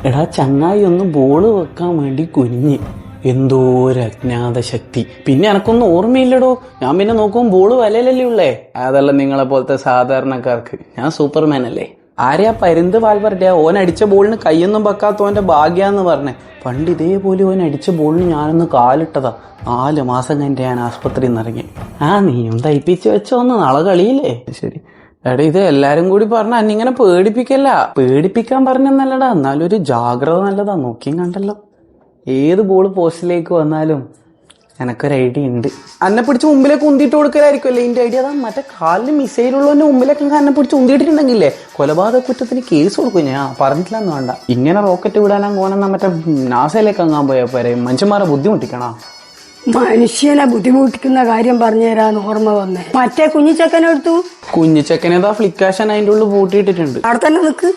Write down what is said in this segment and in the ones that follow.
എടാ ചങ്ങായി ഒന്ന് ബോള് വെക്കാൻ വേണ്ടി കുനിഞ്ഞ്, എന്തോ ഒരു അജ്ഞാത ശക്തി. പിന്നെ എനക്കൊന്നും ഓർമ്മയില്ലടോ. ഞാൻ പിന്നെ നോക്കുമ്പോൾ ബോള് വലയിലല്ലേ ഉള്ളേ. അതല്ല നിങ്ങളെ പോലത്തെ സാധാരണക്കാർക്ക്. ഞാൻ സൂപ്പർമാൻ അല്ലേ. ആരെയാ പരുന്ത് വാൽവർഡ്യാ ഓൻ അടിച്ച ബോളിന് കയ്യൊന്നും വെക്കാത്തവന്റെ ഭാഗ്യാന്ന് പറഞ്ഞേ. പണ്ട് ഇതേപോലെ ഓൻ അടിച്ച ബോളിന് ഞാനൊന്ന് കാലിട്ടതാ. 4 മാസം കഴിഞ്ഞിട്ട് ഞാൻ ആസ്പത്രിയിൽ നിന്ന് ഇറങ്ങി. നീയും തയ്പ്പിച്ച് വെച്ചോന്ന്, നാളെ കളിയില്ലേ? ശരി എടാ, ഇത് എല്ലാരും കൂടി പറഞ്ഞ അന്നിങ്ങനെ പേടിപ്പിക്കല്ല. പേടിപ്പിക്കാൻ പറഞ്ഞെന്നല്ലടാ, എന്നാലും ഒരു ജാഗ്രത നല്ലതാ. നോക്കിയും കണ്ടല്ലോ, ഏത് ബോള് പോസ്റ്റിലേക്ക് വന്നാലും എനക്കൊരു ഐഡിയ ഉണ്ട്. അന്നെ പിടിച്ച് മുമ്പിലേക്ക് ഉന്തിയിട്ട് കൊടുക്കലായിരിക്കുമല്ലേ ഇതിന്റെ ഐഡിയ. അതാ മറ്റേ കാലിന് മിസൈലുള്ളവന്റെ മുമ്പിലേക്ക് അന്നെ പിടിച്ച് ഉന്തിയിട്ടിട്ടുണ്ടെങ്കിലേ കൊലപാതക കുറ്റത്തിന് കേസ് കൊടുക്കും. ഞാൻ പറഞ്ഞിട്ടില്ലെന്ന് വേണ്ട. ഇങ്ങനെ റോക്കറ്റ് വിടാനാ പോണെന്നാ മറ്റേ നാസയിലേക്ക് അങ്ങാൻ പോയാ പോരെ. മനുഷ്യന്മാരെ ബുദ്ധിമുട്ടിക്കണോ? മനുഷ്യനെ ബുദ്ധിമുട്ടിക്കുന്ന കാര്യം പറഞ്ഞു തരാന്ന് ഓർമ്മ വന്നേ. മറ്റേ കുഞ്ഞിച്ചക്കനെടുത്തു. കുഞ്ഞിച്ചക്കനേതാ ഫ്ലിക്കാഷൻ അതിന്റെ ഉള്ളിൽ പൂട്ടിയിട്ടിട്ടുണ്ട്. അവിടെ തന്നെ നിക്ക്.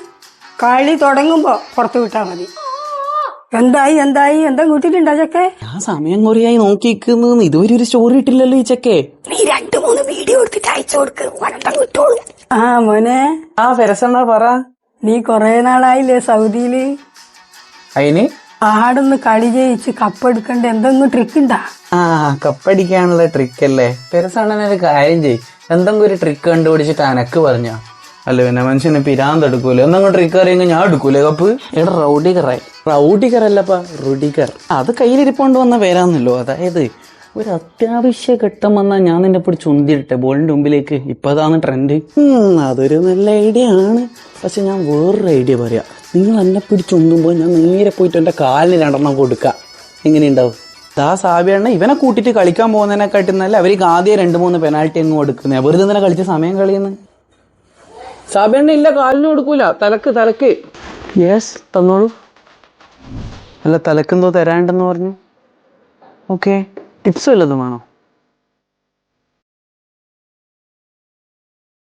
കളി തുടങ്ങുമ്പോ പുറത്തു വിട്ടാ മതി. എന്തായി എന്താ കൂട്ടിട്ടുണ്ടോ ചക്കെ? ഞാൻ സമയം കുറയായി നോക്കിക്കുന്നു. ഇതുവരെ ഒരു സ്റ്റോറി ഇട്ടില്ലല്ലോ ഈ ചെക്കേ. നീ 2-3 വീഡിയോ എടുത്തിട്ട് അയച്ചു കൊടുക്ക്. കിട്ടോളൂ. മോനെ. ഫെരസണ്ണ പറ. നീ കൊറേ നാളായില്ലേ സൗദിയില്? അതിന് ആടൊന്ന് കളി ജയിച്ച് കപ്പെടുക്കണ്ട എന്തെങ്കിലും ട്രിക്ക് ഉണ്ടാ? കപ്പടിക്കാനുള്ള ട്രിക്ക് അല്ലേ? ഫെരസണ്ണനൊരു കാര്യം ചെയ്, എന്തെങ്കിലും ഒരു ട്രിക്ക് കണ്ടുപിടിച്ചിട്ട് അനക്ക് പറഞ്ഞ അല്ല പിന്നെ മനുഷ്യനെ പിരാന്തെടുക്കൂല. എന്തെങ്കിലും ട്രിക്ക് അറിയെങ്കിൽ ഞാൻ എടുക്കൂലേ കപ്പ്. എടാ റൗഡിഗർ അല്ലപ്പാ, റുഡിഗർ. അത് കയ്യിലിരിപ്പോണ്ട് വന്ന പേരാന്നല്ലോ. അതായത് ഒരു അത്യാവശ്യ ഘട്ടം വന്നാൽ ഞാൻ നിന്നെ പിടിച്ച് ഉന്തിയിട്ടെ ബോളിന്റെ മുമ്പിലേക്ക്. ഇപ്പൊ അതാണ് ട്രെൻഡ്. അതൊരു നല്ല ഐഡിയ ആണ്. പക്ഷെ ഞാൻ വേറൊരു ഐഡിയ പറയാം. നിങ്ങൾ എന്നെ പിടിച്ചുന്തുമ്പോൾ ഞാൻ നേരെ പോയിട്ട് എന്റെ കാലിന് 2 കൊടുക്കാം. എങ്ങനെയുണ്ടാവും? സാബിയാണ് ഇവനെ കൂട്ടിട്ട് കളിക്കാൻ പോകുന്നതിനെക്കാട്ടി നല്ല അവർക്ക് ആദ്യം 2-3 പെനാൽറ്റി അങ്ങ് കൊടുക്കുന്നേ. വെറുതെ തന്നെ കളിച്ച് സമയം കളയുന്നു. സാബിയണ്ണ ഇല്ല, കാലിന് കൊടുക്കൂല. തലക്ക്. യെസ് തന്നോളൂ. അല്ല തലക്കെന്തോ തരാണ്ടെന്ന് പറഞ്ഞു. ഓക്കെ, ടിപ്സ് വല്ലതും വേണോ?